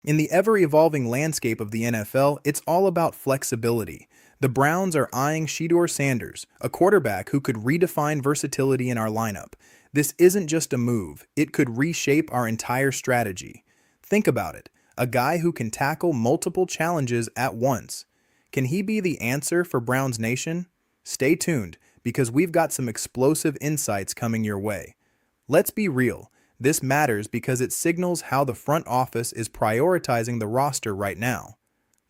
In the ever-evolving landscape of the NFL, it's all about flexibility. The Browns are eyeing Shedeur Sanders, a quarterback who could redefine versatility in our lineup. This isn't just a move, it could reshape our entire strategy. Think about it, a guy who can tackle multiple challenges at once. Can he be the answer for Browns Nation? Stay tuned, because we've got some explosive insights coming your way. Let's be real. This matters because it signals how the front office is prioritizing the roster right now.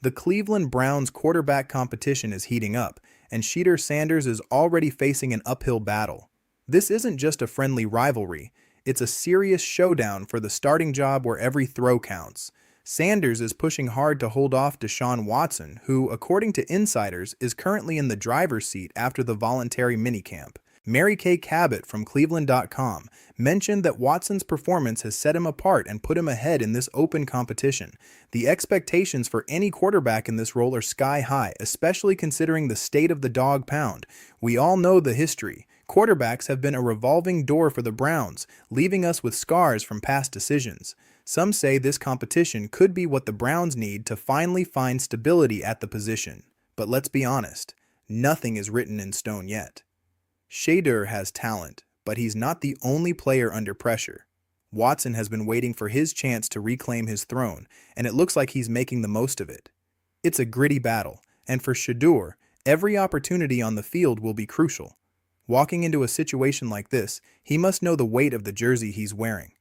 The Cleveland Browns quarterback competition is heating up, and Shedeur Sanders is already facing an uphill battle. This isn't just a friendly rivalry, it's a serious showdown for the starting job where every throw counts. Sanders is pushing hard to hold off Deshaun Watson, who, according to insiders, is currently in the driver's seat after the voluntary minicamp. Mary Kay Cabot from Cleveland.com mentioned that Watson's performance has set him apart and put him ahead in this open competition. The expectations for any quarterback in this role are sky high, especially considering the state of the dog pound. We all know the history. Quarterbacks have been a revolving door for the Browns, leaving us with scars from past decisions. Some say this competition could be what the Browns need to finally find stability at the position. But let's be honest, nothing is written in stone yet. Shedeur has talent, but he's not the only player under pressure. Watson has been waiting for his chance to reclaim his throne, and it looks like he's making the most of it. It's a gritty battle, and for Shedeur, every opportunity on the field will be crucial. Walking into a situation like this, he must know the weight of the jersey he's wearing.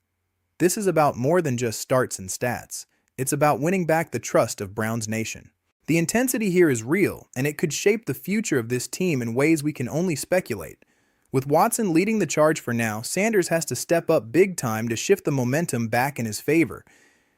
This is about more than just starts and stats. It's about winning back the trust of Browns Nation. The intensity here is real, and it could shape the future of this team in ways we can only speculate. With Watson leading the charge for now, Sanders has to step up big time to shift the momentum back in his favor.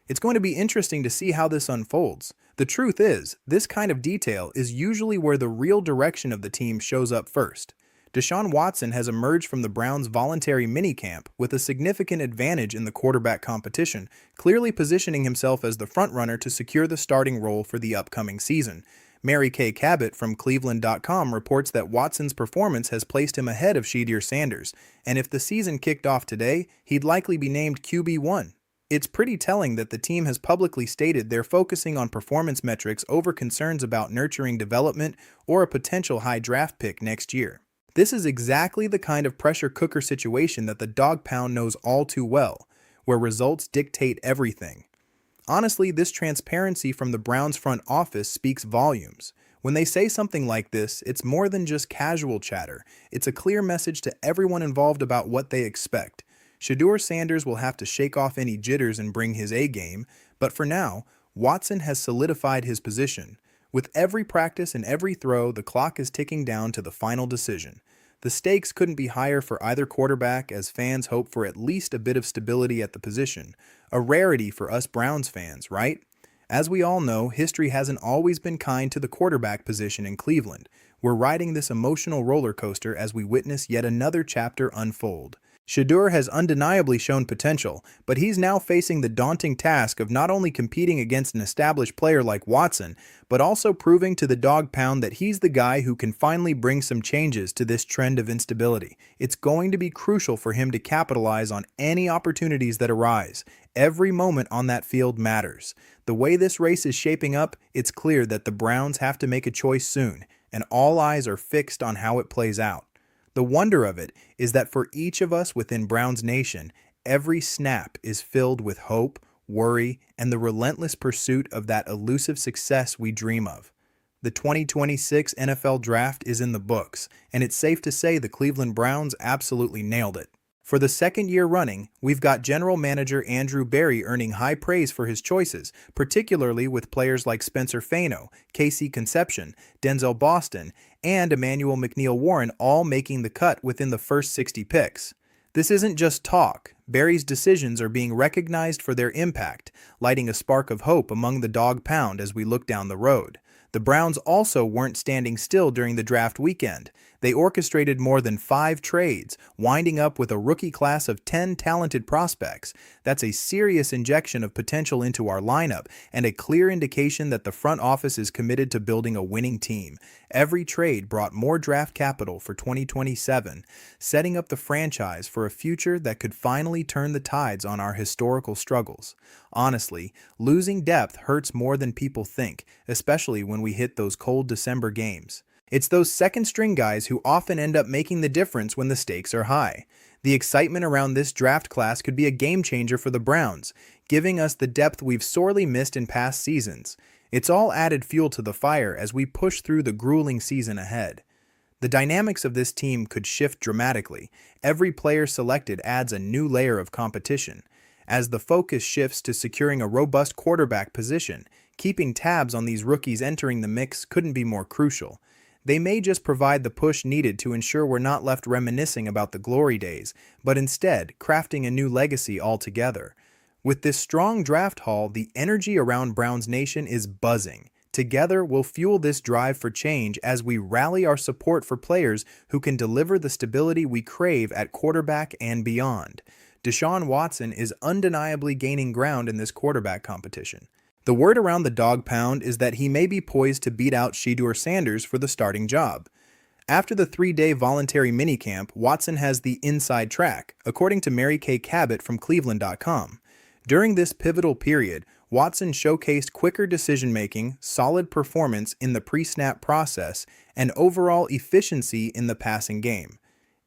It's going to be interesting to see how this unfolds. The truth is, this kind of detail is usually where the real direction of the team shows up first. Deshaun Watson has emerged from the Browns' voluntary minicamp with a significant advantage in the quarterback competition, clearly positioning himself as the frontrunner to secure the starting role for the upcoming season. Mary Kay Cabot from Cleveland.com reports that Watson's performance has placed him ahead of Shedeur Sanders, and if the season kicked off today, he'd likely be named QB1. It's pretty telling that the team has publicly stated they're focusing on performance metrics over concerns about nurturing development or a potential high draft pick next year. This is exactly the kind of pressure cooker situation that the dog pound knows all too well, where results dictate everything. Honestly, this transparency from the Browns front office speaks volumes. When they say something like this, it's more than just casual chatter. It's a clear message to everyone involved about what they expect. Shedeur Sanders will have to shake off any jitters and bring his A game, but for now, Watson has solidified his position. With every practice and every throw, the clock is ticking down to the final decision. The stakes couldn't be higher for either quarterback as fans hope for at least a bit of stability at the position. A rarity for us Browns fans, right? As we all know, history hasn't always been kind to the quarterback position in Cleveland. We're riding this emotional roller coaster as we witness yet another chapter unfold. Shedeur has undeniably shown potential, but he's now facing the daunting task of not only competing against an established player like Watson, but also proving to the dog pound that he's the guy who can finally bring some changes to this trend of instability. It's going to be crucial for him to capitalize on any opportunities that arise. Every moment on that field matters. The way this race is shaping up, it's clear that the Browns have to make a choice soon, and all eyes are fixed on how it plays out. The wonder of it is that for each of us within Browns Nation, every snap is filled with hope, worry, and the relentless pursuit of that elusive success we dream of. The 2026 NFL Draft is in the books, and it's safe to say the Cleveland Browns absolutely nailed it. For the second year running, we've got General Manager Andrew Berry earning high praise for his choices, particularly with players like Spencer Fano, Casey Conception, Denzel Boston, and Emmanuel McNeil-Warren all making the cut within the first 60 picks. This isn't just talk. Berry's decisions are being recognized for their impact, lighting a spark of hope among the dog pound as we look down the road. The Browns also weren't standing still during the draft weekend. They orchestrated more than 5 trades, winding up with a rookie class of 10 talented prospects. That's a serious injection of potential into our lineup and a clear indication that the front office is committed to building a winning team. Every trade brought more draft capital for 2027, setting up the franchise for a future that could finally turn the tides on our historical struggles. Honestly, losing depth hurts more than people think, especially when we hit those cold December games. It's those second-string guys who often end up making the difference when the stakes are high. The excitement around this draft class could be a game-changer for the Browns, giving us the depth we've sorely missed in past seasons. It's all added fuel to the fire as we push through the grueling season ahead. The dynamics of this team could shift dramatically. Every player selected adds a new layer of competition. As the focus shifts to securing a robust quarterback position, keeping tabs on these rookies entering the mix couldn't be more crucial. They may just provide the push needed to ensure we're not left reminiscing about the glory days, but instead crafting a new legacy altogether. With this strong draft haul, the energy around Browns Nation is buzzing. Together, we'll fuel this drive for change as we rally our support for players who can deliver the stability we crave at quarterback and beyond. Deshaun Watson is undeniably gaining ground in this quarterback competition. The word around the dog pound is that he may be poised to beat out Shedeur Sanders for the starting job. After the 3-day voluntary minicamp, Watson has the inside track, according to Mary Kay Cabot from Cleveland.com. During this pivotal period, Watson showcased quicker decision-making, solid performance in the pre-snap process, and overall efficiency in the passing game.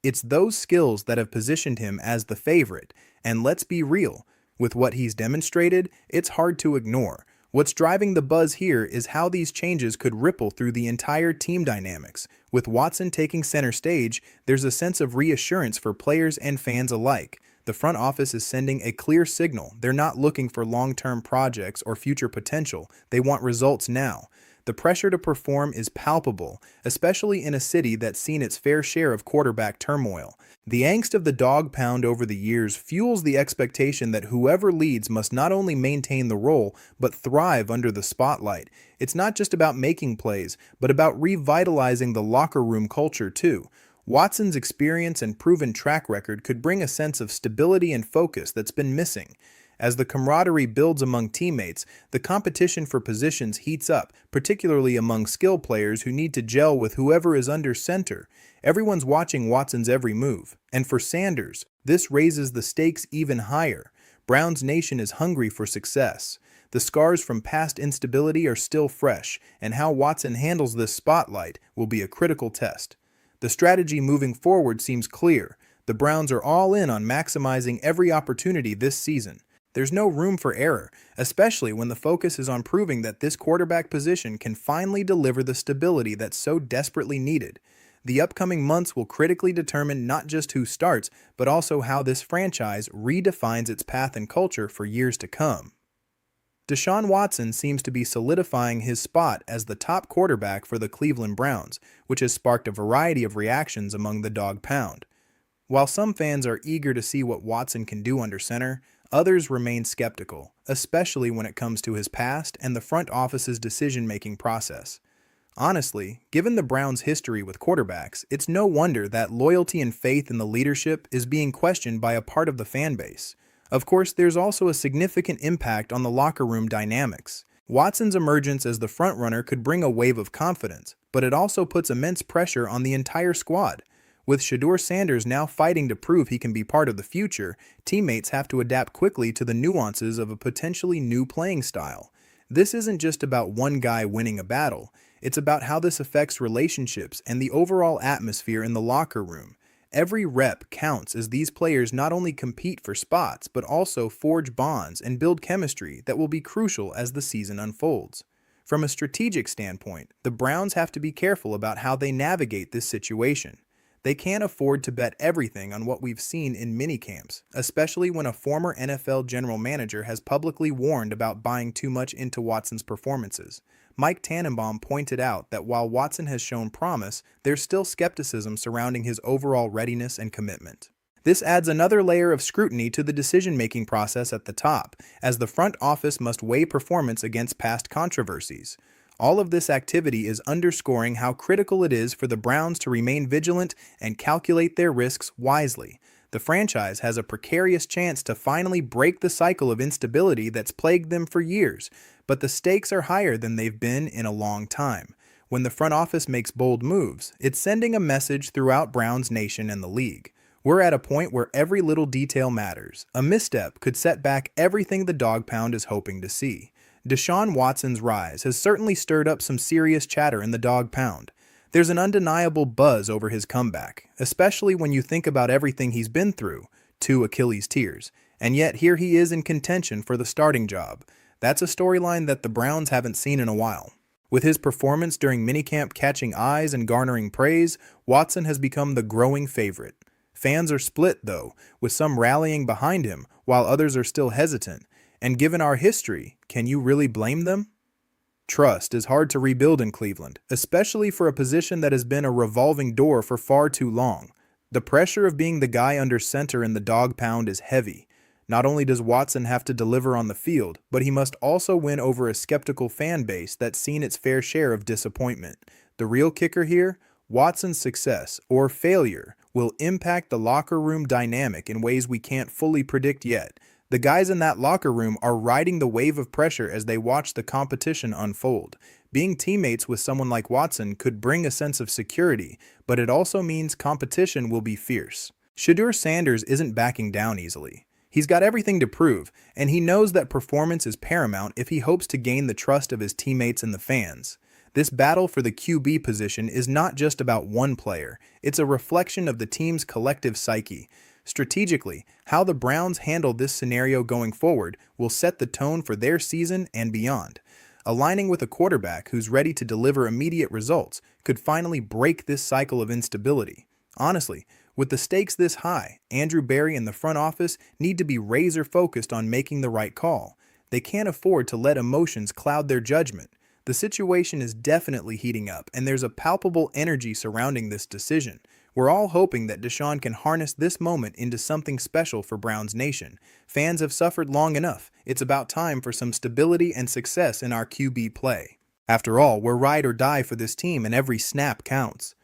It's those skills that have positioned him as the favorite, and let's be real, with what he's demonstrated, it's hard to ignore. What's driving the buzz here is how these changes could ripple through the entire team dynamics. With Watson taking center stage, there's a sense of reassurance for players and fans alike. The front office is sending a clear signal. They're not looking for long-term projects or future potential. They want results now. The pressure to perform is palpable, especially in a city that's seen its fair share of quarterback turmoil. The angst of the dog pound over the years fuels the expectation that whoever leads must not only maintain the role, but thrive under the spotlight. It's not just about making plays, but about revitalizing the locker room culture too. Watson's experience and proven track record could bring a sense of stability and focus that's been missing. As the camaraderie builds among teammates, the competition for positions heats up, particularly among skill players who need to gel with whoever is under center. Everyone's watching Watson's every move. And for Sanders, this raises the stakes even higher. Browns Nation is hungry for success. The scars from past instability are still fresh, and how Watson handles this spotlight will be a critical test. The strategy moving forward seems clear. The Browns are all in on maximizing every opportunity this season. There's no room for error, especially when the focus is on proving that this quarterback position can finally deliver the stability that's so desperately needed. The upcoming months will critically determine not just who starts, but also how this franchise redefines its path and culture for years to come. Deshaun Watson seems to be solidifying his spot as the top quarterback for the Cleveland Browns, which has sparked a variety of reactions among the dog pound. While some fans are eager to see what Watson can do under center, others remain skeptical, especially when it comes to his past and the front office's decision-making process. Honestly, given the Browns' history with quarterbacks, it's no wonder that loyalty and faith in the leadership is being questioned by a part of the fan base. Of course, there's also a significant impact on the locker room dynamics. Watson's emergence as the frontrunner could bring a wave of confidence, but it also puts immense pressure on the entire squad. With Shedeur Sanders now fighting to prove he can be part of the future, teammates have to adapt quickly to the nuances of a potentially new playing style. This isn't just about one guy winning a battle. It's about how this affects relationships and the overall atmosphere in the locker room. Every rep counts as these players not only compete for spots, but also forge bonds and build chemistry that will be crucial as the season unfolds. From a strategic standpoint, the Browns have to be careful about how they navigate this situation. They can't afford to bet everything on what we've seen in minicamps, especially when a former NFL general manager has publicly warned about buying too much into Watson's performances. Mike Tannenbaum pointed out that while Watson has shown promise, there's still skepticism surrounding his overall readiness and commitment. This adds another layer of scrutiny to the decision-making process at the top, as the front office must weigh performance against past controversies. All of this activity is underscoring how critical it is for the Browns to remain vigilant and calculate their risks wisely. The franchise has a precarious chance to finally break the cycle of instability that's plagued them for years, but the stakes are higher than they've been in a long time. When the front office makes bold moves, it's sending a message throughout Browns Nation and the league. We're at a point where every little detail matters. A misstep could set back everything the dog pound is hoping to see. Deshaun Watson's rise has certainly stirred up some serious chatter in the dog pound. There's an undeniable buzz over his comeback, especially when you think about everything he's been through, 2 Achilles tears, and yet here he is in contention for the starting job. That's a storyline that the Browns haven't seen in a while. With his performance during minicamp catching eyes and garnering praise, Watson has become the growing favorite. Fans are split, though, with some rallying behind him while others are still hesitant. And given our history, can you really blame them? Trust is hard to rebuild in Cleveland, especially for a position that has been a revolving door for far too long. The pressure of being the guy under center in the dog pound is heavy. Not only does Watson have to deliver on the field, but he must also win over a skeptical fan base that's seen its fair share of disappointment. The real kicker here? Watson's success, or failure, will impact the locker room dynamic in ways we can't fully predict yet. The guys in that locker room are riding the wave of pressure as they watch the competition unfold. Being teammates with someone like Watson could bring a sense of security, but it also means competition will be fierce. Shedeur Sanders isn't backing down easily. He's got everything to prove, and he knows that performance is paramount if he hopes to gain the trust of his teammates and the fans. This battle for the QB position is not just about one player, it's a reflection of the team's collective psyche. Strategically, how the Browns handle this scenario going forward will set the tone for their season and beyond. Aligning with a quarterback who's ready to deliver immediate results could finally break this cycle of instability. Honestly, with the stakes this high, Andrew Berry and the front office need to be razor-focused on making the right call. They can't afford to let emotions cloud their judgment. The situation is definitely heating up, and there's a palpable energy surrounding this decision. We're all hoping that Deshaun can harness this moment into something special for Browns Nation. Fans have suffered long enough. It's about time for some stability and success in our QB play. After all, we're ride or die for this team and every snap counts.